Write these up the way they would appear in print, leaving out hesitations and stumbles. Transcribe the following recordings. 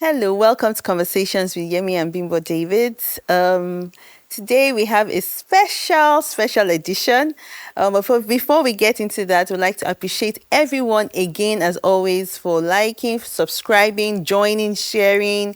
Hello, welcome to Conversations with Yemi and Bimbo David. Today we have a special edition. Before we get into that, we'd like to appreciate everyone again, as always, for liking, subscribing, joining, sharing,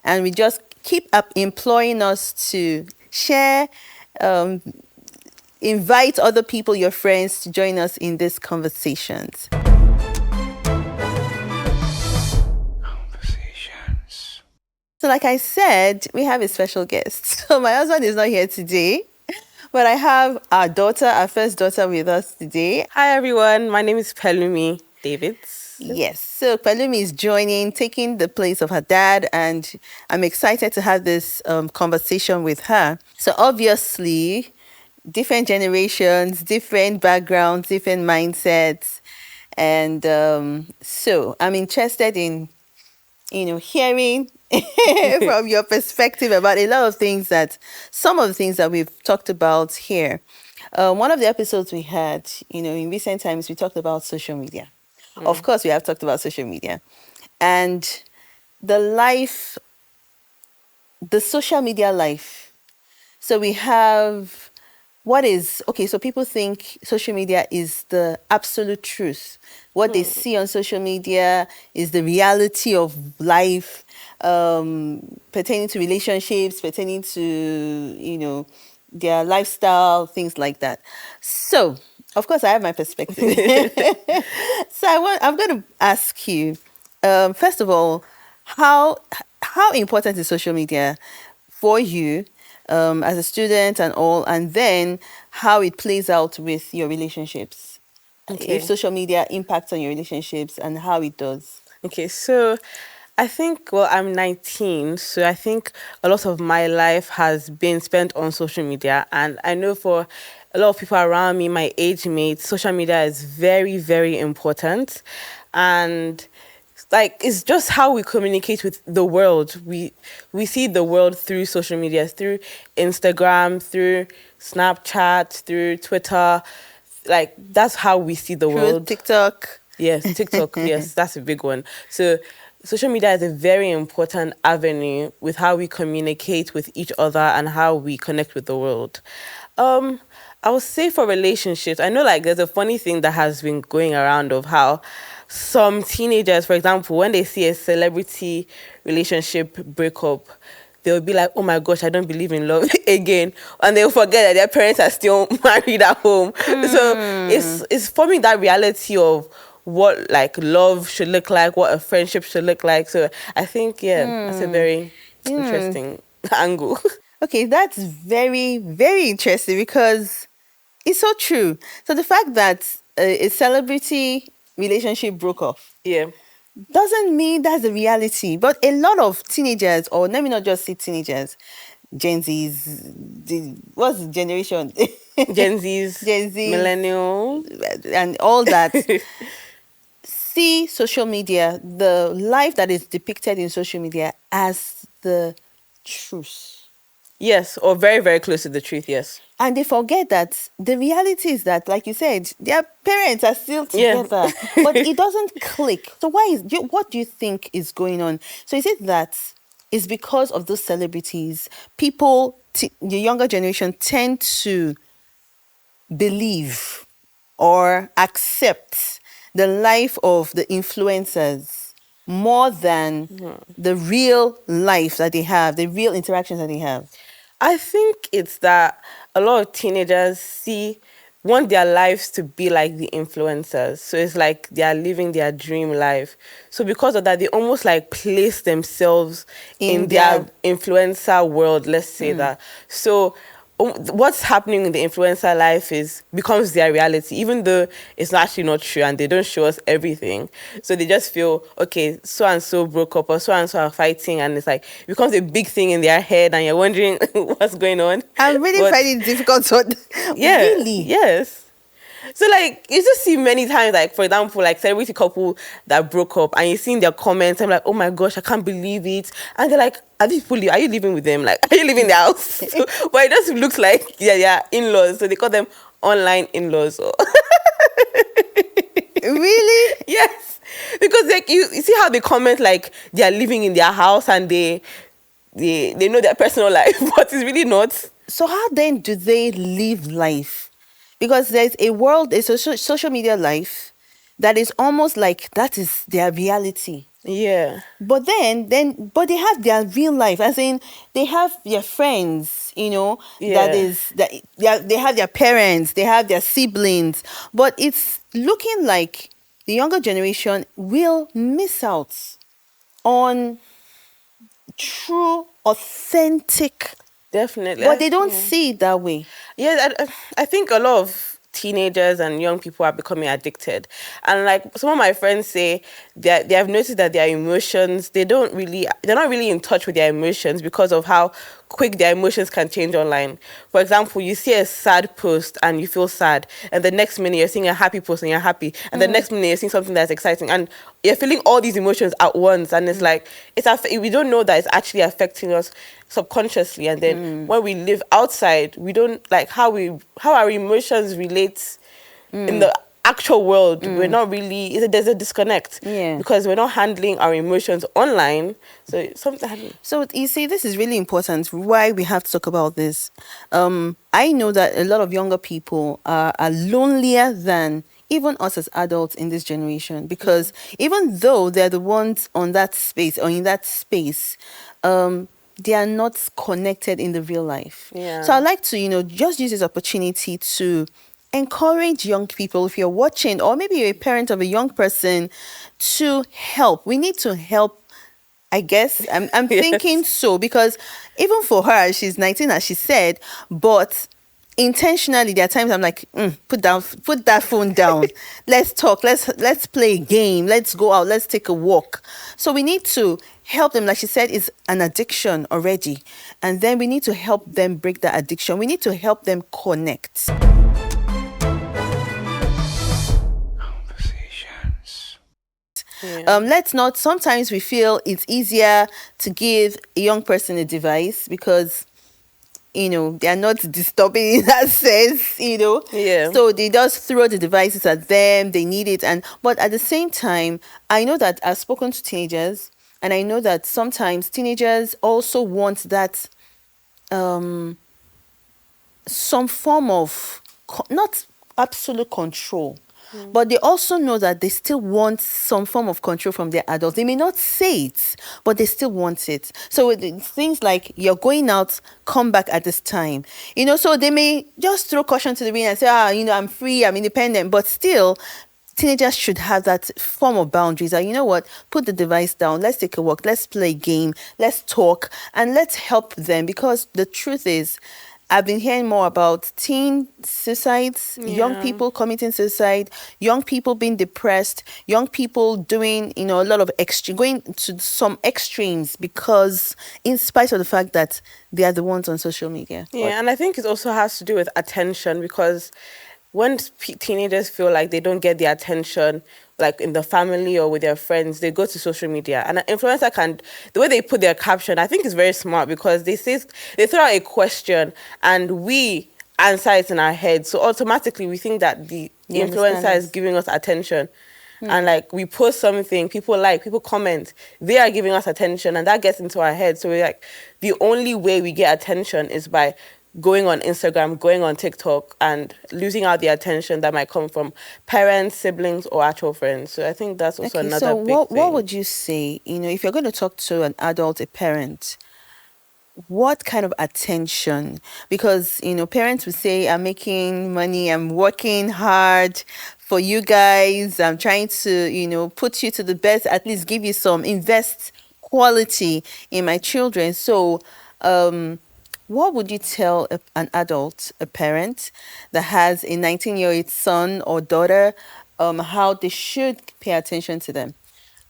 and we just keep up imploring us to share, um, invite other people, your friends, to join us in these conversations. So like I said, we have a special guest. So my husband is not here today, but I have our first daughter with us today. Hi everyone, my name is Pelumi Davids. Yes, so Palumi is joining, taking the place of her dad, and I'm excited to have this conversation with her. So obviously, different generations, different backgrounds, different mindsets. And so I'm interested in hearing from your perspective about some of the things that we've talked about here. One of the episodes we had, in recent times, we talked about social media. Of course, we have talked about social media and the life, the social media life. So we have so people think social media is the absolute truth. What they see on social media is the reality of life, pertaining to relationships, pertaining to, their lifestyle, things like that. So, of course, I have my perspective. So I'm going to ask you, first of all, how important is social media for you as a student and all, and then how it plays out with your relationships? If social media impacts on your relationships and how it does. Okay, so I think, well, I'm 19, so I think a lot of my life has been spent on social media. And I know for a lot of people around me, my age mates, social media is very, very important. And it's just how we communicate with the world. We see the world through social media, through Instagram, through Snapchat, through Twitter. That's how we see the world. TikTok. Yes, TikTok. Yes, that's a big one. So social media is a very important avenue with how we communicate with each other and how we connect with the world. I would say for relationships, I know there's a funny thing that has been going around of how some teenagers, for example, when they see a celebrity relationship breakup, they'll be like, oh my gosh, I don't believe in love again. And they'll forget that their parents are still married at home. So it's forming that reality of what love should look like, what a friendship should look like. So I think, that's a very interesting angle. Okay, that's very, very interesting because it's so true. So the fact that a celebrity relationship broke off doesn't mean that's the reality. But a lot of teenagers, or let me not just say teenagers, Gen Zs, what's the generation? Gen Zs, millennials, and all that. See social media, the life that is depicted in social media as the truth. Yes, or very, very close to the truth, yes. And they forget that the reality is that, like you said, their parents are still together, but it doesn't click. So what do you think is going on? So is it that it's because of those celebrities, people, the younger generation tend to believe or accept the life of the influencers more than the real life that they have, the real interactions that they have? I think it's that a lot of teenagers want their lives to be like the influencers. So it's like they are living their dream life. So because of that, they almost place themselves in their influencer world, let's say that. So what's happening in the influencer life becomes their reality, even though it's actually not true and they don't show us everything. So they just feel, okay, so and so broke up or so and so are fighting, and it becomes a big thing in their head, and you're wondering what's going on. I'm really finding it difficult to really. Yes. So you just see many times, for example, celebrity couple that broke up, and you see in their comments, I'm like, oh my gosh, I can't believe it. And they're like, are these people, are you living with them? Are you living in their house? So, but it just looks like yeah, in-laws. So they call them online in-laws. Really? Yes. Because like you see how they comment like they are living in their house and they know their personal life, but it's really not. So how then do they live life? Because there's a world, a social media life that is almost like that is their reality. Yeah. But but they have their real life, as in they have their friends, that Yeah. is that they have their parents, they have their siblings, but it's looking like the younger generation will miss out on true, authentic, Definitely. but they don't Yeah. see it that way. Yeah, I think a lot of teenagers and young people are becoming addicted. And like some of my friends say they have noticed that their emotions, they're not really in touch with their emotions because of how quick their emotions can change online. For example, you see a sad post and you feel sad, and the next minute you're seeing a happy post and you're happy, and the next minute you're seeing something that's exciting, and you're feeling all these emotions at once, and it's like we don't know that it's actually affecting us subconsciously. And then when we live outside, we don't like how our emotions relate in the actual world. We're not really there's a disconnect, Yeah. because we're not handling our emotions online. So something. So you see, this is really important. Why we have to talk about this. I know that a lot of younger people are lonelier than even us as adults in this generation, because even though they're the ones on that space or in that space, they are not connected in the real life. Yeah. So I'd like to, just use this opportunity to encourage young people, if you're watching, or maybe you're a parent of a young person, to help. We need to help. I guess I'm thinking Yes. so, because even for her, she's 19, as she said, but intentionally there are times I'm like, put that phone down. Let's talk. Let's play a game. Let's go out. Let's take a walk. So we need to help them. Like she said, it's an addiction already, and then we need to help them break that addiction. We need to help them connect. Yeah. Let's not, sometimes we feel it's easier to give a young person a device because they are not disturbing in that sense. Yeah. So they just throw the devices at them, they need it. But at the same time, I know that I've spoken to teenagers, and I know that sometimes teenagers also want that some form of not absolute control, but they also know that they still want some form of control from their adults. They may not say it, but they still want it. So with things like, you're going out, come back at this time. So they may just throw caution to the wind and say, I'm free, I'm independent. But still, teenagers should have that form of boundaries. That, put the device down, let's take a walk, let's play a game, let's talk, and let's help them. Because the truth is, I've been hearing more about teen suicides, young Yeah. people committing suicide, young people being depressed, young people doing, a lot of going to some extremes, because in spite of the fact that they are the ones on social media. Yeah, and I think it also has to do with attention, because when teenagers feel like they don't get the attention, like in the family or with their friends, they go to social media. And an influencer the way they put their caption, I think is very smart, because they throw out a question and we answer it in our head. So automatically we think that the You understand influencer is this? giving us attention. And like we post something, people comment, they are giving us attention, and that gets into our head. So we're like, the only way we get attention is by going on Instagram, going on TikTok, and losing out the attention that might come from parents, siblings, or actual friends. So I think that's also Okay, another so big what thing. would you say, if you're going to talk to an adult, a parent, what kind of attention? Because parents would say, I'm making money, I'm working hard for you guys, I'm trying to put you to the best, at least give you some, invest quality in my children. So what would you tell an adult, a parent that has a 19-year-old son or daughter, how they should pay attention to them?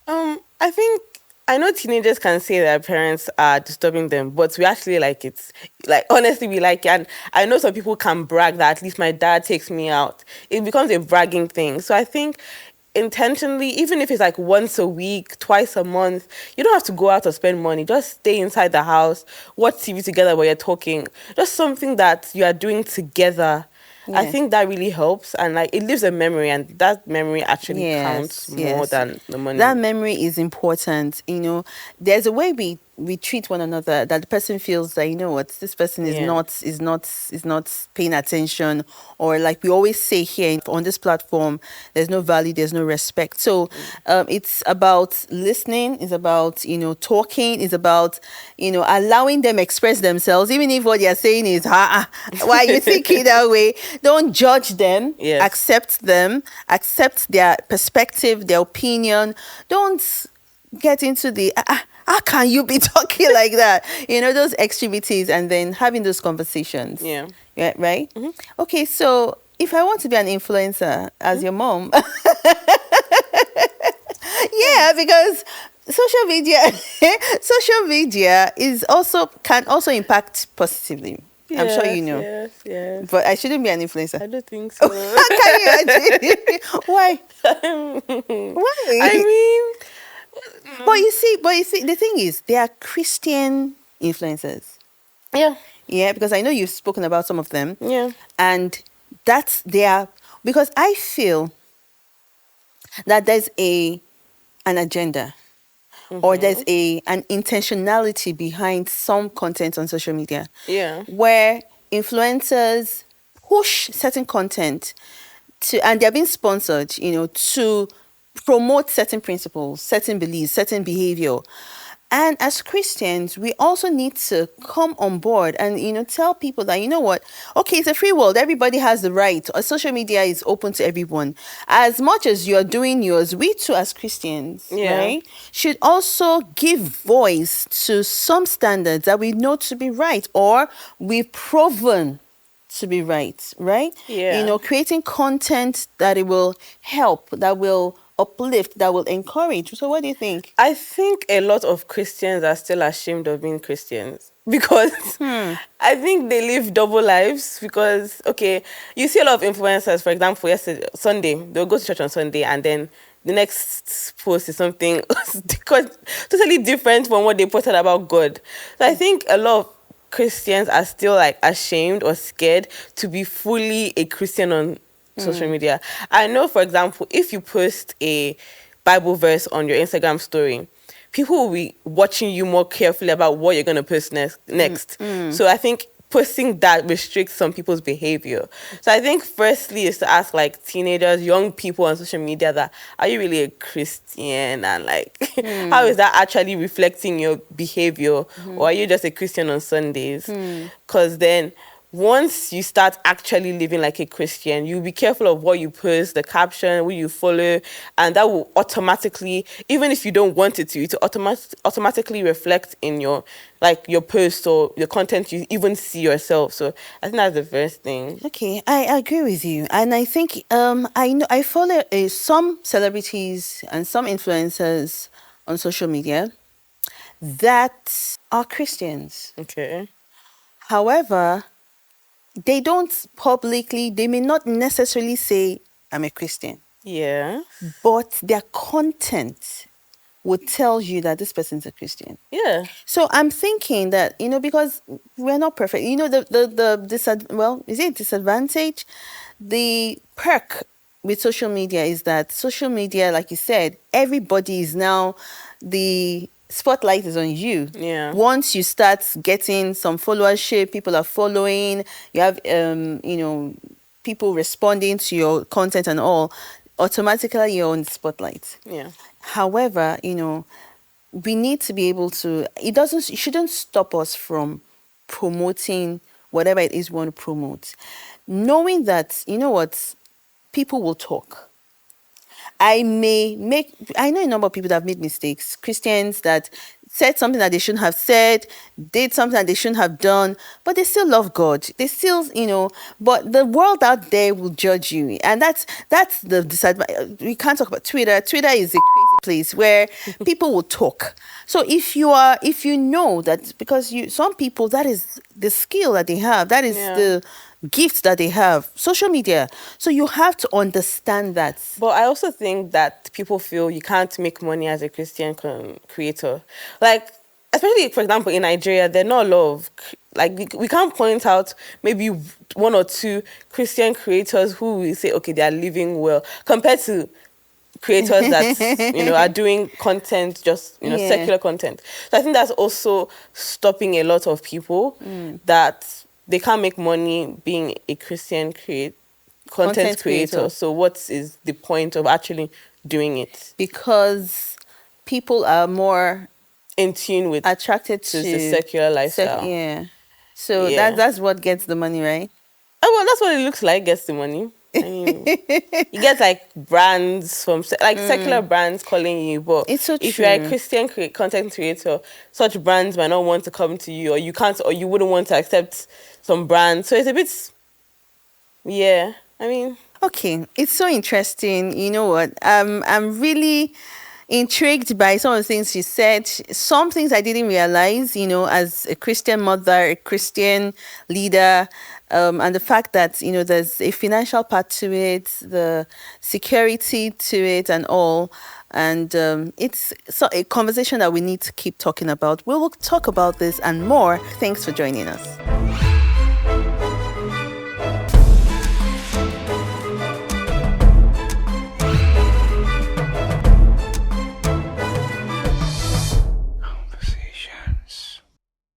I think I know teenagers can say their parents are disturbing them, but we actually like it. Like honestly, we like it. And I know some people can brag that at least my dad takes me out. It becomes a bragging thing. So I think intentionally, even if it's like once a week, twice a month, you don't have to go out or spend money. Just stay inside the house, watch TV together while you're talking. Just something that you are doing together. I Yeah. think that really helps, and like it leaves a memory, and that memory actually counts Yes, more yes. than the That money. memory is important. There's a way we treat one another that the person feels that, what, this person is Yeah. not paying attention, or like we always say here on this platform, there's no value, there's no respect. So it's about listening, it's about, talking, it's about, allowing them express themselves, even if what they're saying is, why are you thinking that way? Don't judge them, Yes. accept their perspective, their opinion. Don't get into the how can you be talking like that? Those extremities, and then having those conversations. Yeah. Yeah, right? Hmm. Okay, so if I want to be an influencer as your mom, yeah, because social media social media can also impact positively. I'm sure you Yes, know. yes, yes. But I shouldn't be an influencer. I don't think so. Can you imagine? Why? I Why? mean, But you see, the thing is, they are Christian influencers. yeah, Yeah, because I know you've spoken about some of them, yeah, and that's their because I feel that there's an agenda, or there's hmm, an intentionality behind some content on social media, yeah, where influencers push certain content and they're being sponsored, to promote certain principles, certain beliefs, certain behavior. And as Christians, we also need to come on board and, tell people that, what, okay, it's a free world. Everybody has the right. Social media is open to everyone. As much as you're doing yours, we too, as Christians, yeah, right, should also give voice to some standards that we know to be right, or we've proven to be right, right? yeah. Creating content that it will help, that will uplift, that will encourage. So what do you think? I think a lot of Christians are still ashamed of being Christians because Hmm. I think they live double lives. Because, okay, you see a lot of influencers, for example, yesterday, Sunday, they'll go to church on Sunday, and then the next post is something totally different from what they posted about God. So I think a lot of Christians are still like ashamed or scared to be fully a Christian on social media. I know, for example, if you post a Bible verse on your Instagram story, people will be watching you more carefully about what you're going to post next. So I think posting that restricts some people's behavior. So I think firstly is to ask like teenagers, young people on social media, that are you really a Christian, and like how is that actually reflecting your behavior, or are you just a Christian on Sundays? Because then once you start actually living like a Christian, you'll be careful of what you post, the caption, who you follow, and that will automatically, even if you don't want it to automatically reflect in your post or the content you even see yourself. So I think that's the first thing. Okay, I agree with you, and I think I know I follow some celebrities and some influencers on social media that are Christians. Okay. However, they may not necessarily say, I'm a Christian, Yeah. but their content would tell you that this person's a Christian. Yeah. So I'm thinking that, because we're not perfect. Is it disadvantage? The perk with social media is that social media, like you said, everybody is now, the spotlight is on you. Yeah. Once you start getting some followership, people are following, you have, people responding to your content and all, automatically you're on the spotlight. Yeah. However, we need to be able to, it shouldn't stop us from promoting whatever it is we want to promote, knowing that, what, people will talk. I know a number of people that have made mistakes, Christians that said something that they shouldn't have said, did something that they shouldn't have done, but they still love God. They still, but the world out there will judge you. And that's the disadvantage. We can't talk about Twitter. Twitter is a crazy place where people will talk. So if you know that, because some people, that is the skill that they have, that is Yeah. the gifts that they have, social media. So you have to understand that. But I also think that people feel you can't make money as a Christian creator. Like, especially, for example, in Nigeria, there are not a lot of Like we can't point out maybe one or two Christian creators who we say, okay, they are living well compared to creators that are doing content, just Yeah. secular content. So I think that's also stopping a lot of people, that they can't make money being a Christian content Content creator. creator. So what is the point of actually doing it? Because people are more In tune with attracted to the to secular lifestyle. yeah. So Yeah. that's what gets the money, right? Oh, well, that's what it looks like. Gets the money. I mean, you get like brands from like secular brands calling you, but It's so if you're a true. Christian content creator, such brands might not want to come to you, or you can't, or you wouldn't want to accept some brands. So it's a bit, yeah. I mean, Okay, it's so interesting. You know what? I'm really intrigued by some of the things she said. Some things I didn't realize, as a Christian mother, a Christian leader, and the fact that, there's a financial part to it, the security to it, and all. And it's so a conversation that we need to keep talking about. We will talk about this and more. Thanks for joining us.